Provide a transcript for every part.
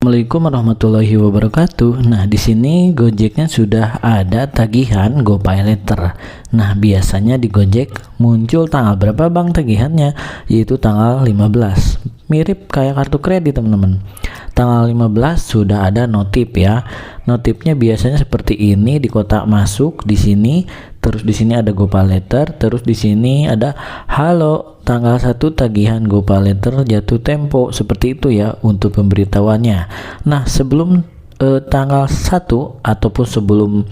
Assalamualaikum warahmatullahi wabarakatuh. Nah, di sini Gojeknya sudah ada tagihan GoPayLater. Nah, biasanya di Gojek muncul tanggal berapa Bang tagihannya? Yaitu tanggal 15. Mirip kayak kartu kredit, teman-teman. Tanggal 15 sudah ada notif ya. Notifnya biasanya seperti ini di kotak masuk di sini, terus di sini ada GoPayLater, terus di sini ada halo tanggal 1 tagihan GoPayLater jatuh tempo, seperti itu ya untuk pemberitahuannya. Nah, sebelum tanggal 1 ataupun sebelum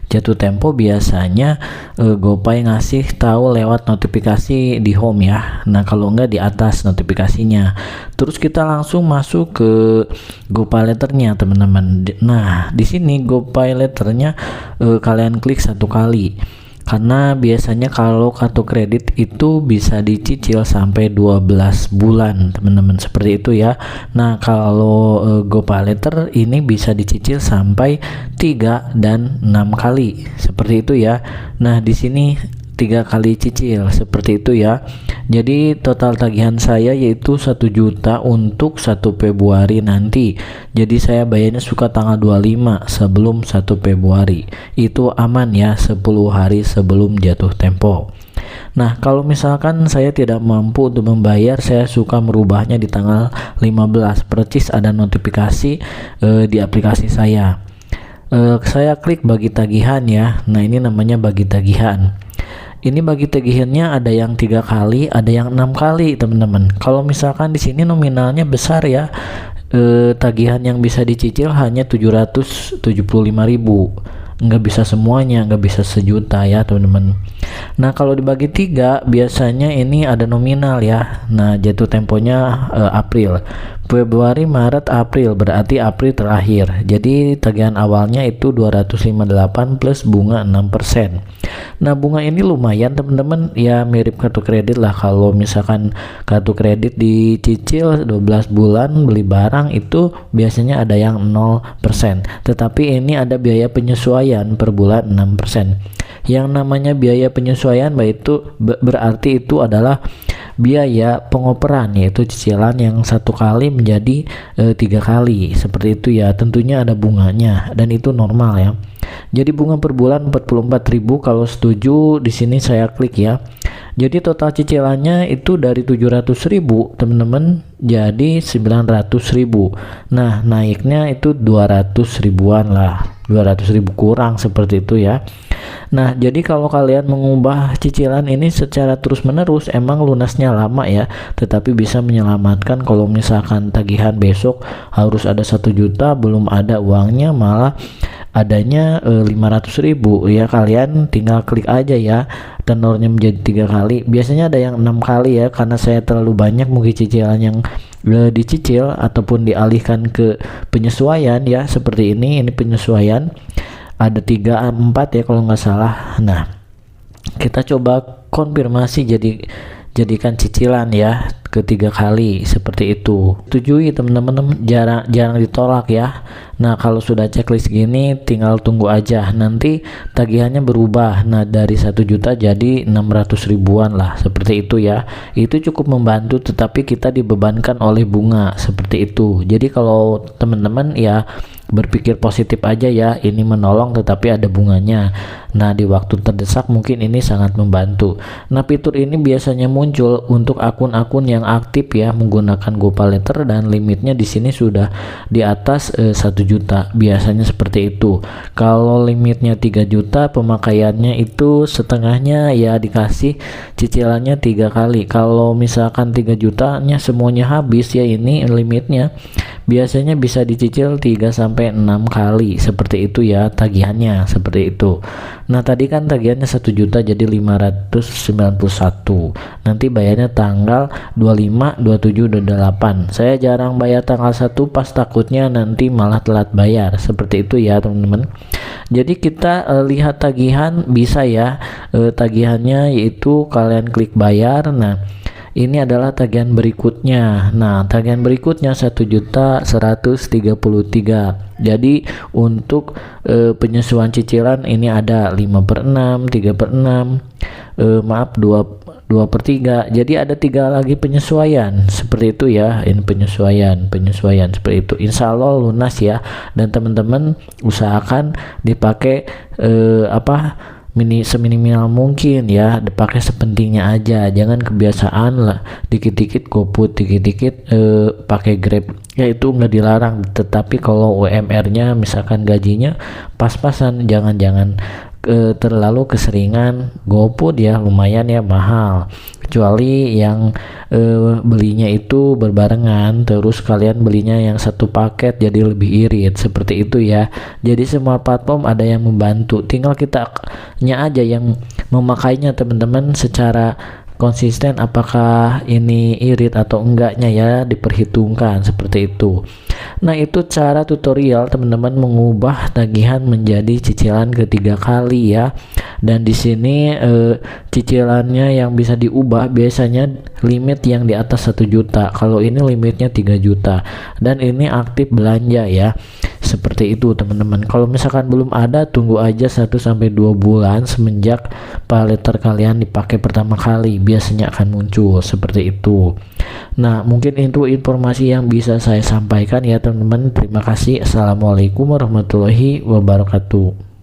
jatuh tempo biasanya GoPay ngasih tahu lewat notifikasi di home ya. Nah, kalau enggak di atas notifikasinya. Terus kita langsung masuk ke GoPayLater-nya, teman-teman. Nah, di sini GoPayLater-nya kalian klik satu kali. Karena biasanya kalau kartu kredit itu bisa dicicil sampai 12 bulan, teman-teman, seperti itu ya. Nah, kalau GoPayLater ini bisa dicicil sampai 3 dan 6 kali, seperti itu ya. Nah, di sini 3 kali cicil, seperti itu ya. Jadi total tagihan saya yaitu 1 juta untuk 1 Februari nanti. Jadi saya bayarnya suka tanggal 25 sebelum 1 Februari. Itu aman ya, 10 hari sebelum jatuh tempo. Nah, kalau misalkan saya tidak mampu untuk membayar, saya suka merubahnya di tanggal 15. Percis ada notifikasi di aplikasi saya. Saya klik bagi tagihan ya. Nah, ini namanya bagi tagihan. Ini bagi tagihannya ada yang 3 kali, ada yang 6 kali, teman-teman. Kalau misalkan di sini nominalnya besar ya, tagihan yang bisa dicicil hanya 775.000. Nggak bisa semuanya, nggak bisa sejuta ya, teman-teman. Nah, kalau dibagi 3 biasanya ini ada nominal ya. Nah, jatuh temponya April, Februari, Maret, April, berarti April terakhir. Jadi tagihan awalnya itu 258 plus bunga 6%. Nah, bunga ini lumayan, teman-teman, ya mirip kartu kredit lah. Kalau misalkan kartu kredit dicicil 12 bulan beli barang itu biasanya ada yang 0%. Tetapi ini ada biaya penyesuaian per bulan 6%. Yang namanya biaya penyesuaian berarti itu adalah biaya pengoperan, yaitu cicilan yang 1 kali menjadi 3 kali, seperti itu ya. Tentunya ada bunganya dan itu normal ya. Jadi bunga per bulan 44.000. Kalau setuju di sini saya klik ya. Jadi total cicilannya itu dari 700.000, teman-teman, jadi 900.000. Nah, naiknya itu 200 ribuan lah, 200.000 kurang, seperti itu ya. Nah, jadi kalau kalian mengubah cicilan ini secara terus-menerus emang lunasnya lama ya, tetapi bisa menyelamatkan. Kalau misalkan tagihan besok harus ada 1 juta belum ada uangnya, malah adanya 500.000 ya, kalian tinggal klik aja ya, tenornya menjadi 3 kali. Biasanya ada yang 6 kali ya, karena saya terlalu banyak mungkin cicilan yang dicicil ataupun dialihkan ke penyesuaian ya, seperti ini penyesuaian ada 3 4 ya kalau nggak salah. Nah, kita coba konfirmasi jadikan cicilan ya ke 3 kali, seperti itu. Setujui, teman-teman, jarang ditolak ya. Nah, kalau sudah checklist gini tinggal tunggu aja, nanti tagihannya berubah. Nah, dari 1 juta jadi 600 ribuan lah, seperti itu ya. Itu cukup membantu, tetapi kita dibebankan oleh bunga, seperti itu. Jadi kalau teman-teman ya berpikir positif aja ya, ini menolong tetapi ada bunganya. Nah, di waktu terdesak mungkin ini sangat membantu. Nah, fitur ini biasanya muncul untuk akun-akun yang aktif ya menggunakan GoPayLater, dan limitnya di sini sudah di atas 1 juta, biasanya seperti itu. Kalau limitnya 3 juta, pemakaiannya itu setengahnya ya dikasih cicilannya 3 kali. Kalau misalkan 3 jutanya semuanya habis ya, ini limitnya biasanya bisa dicicil 3 sampai 6 kali, seperti itu ya tagihannya, seperti itu. Nah, tadi kan tagihannya 1 juta jadi 591. Nanti bayarnya tanggal 25, 27, 28. Saya jarang bayar tanggal 1 pas takutnya nanti malah telat bayar, seperti itu ya, teman-teman. Jadi kita lihat tagihan bisa ya, tagihannya yaitu kalian klik bayar. Nah, ini adalah tagihan berikutnya. Nah, tagihan berikutnya 1.133. Jadi untuk penyesuaian cicilan ini ada 5/6, 3/6, maaf 2/3. Jadi ada 3 lagi penyesuaian seperti itu ya. Ini penyesuaian seperti itu. Insya Allah lunas ya. Dan teman-teman usahakan dipakai seminimal mungkin ya, dipakai sepentingnya aja, jangan kebiasaan lah dikit-dikit GoFood, dikit-dikit pakai Grab, ya itu nggak dilarang, tetapi kalau UMR-nya misalkan gajinya pas-pasan, jangan terlalu keseringan GoFood ya, lumayan ya mahal, kecuali yang belinya itu berbarengan, terus kalian belinya yang satu paket jadi lebih irit seperti itu ya. Jadi semua platform ada yang membantu, tinggal kitanya aja yang memakainya teman-teman secara konsisten, apakah ini irit atau enggaknya ya, diperhitungkan seperti itu. Nah, itu cara tutorial teman-teman mengubah tagihan menjadi cicilan ketiga kali ya. Dan di sini cicilannya yang bisa diubah biasanya limit yang di atas 1 juta. Kalau ini limitnya 3 juta. Dan ini aktif belanja ya. Seperti itu teman-teman. Kalau misalkan belum ada, tunggu aja 1-2 bulan semenjak paylater kalian dipakai pertama kali, biasanya akan muncul seperti itu. Nah, mungkin itu informasi yang bisa saya sampaikan ya teman-teman. Terima kasih. Assalamualaikum warahmatullahi wabarakatuh.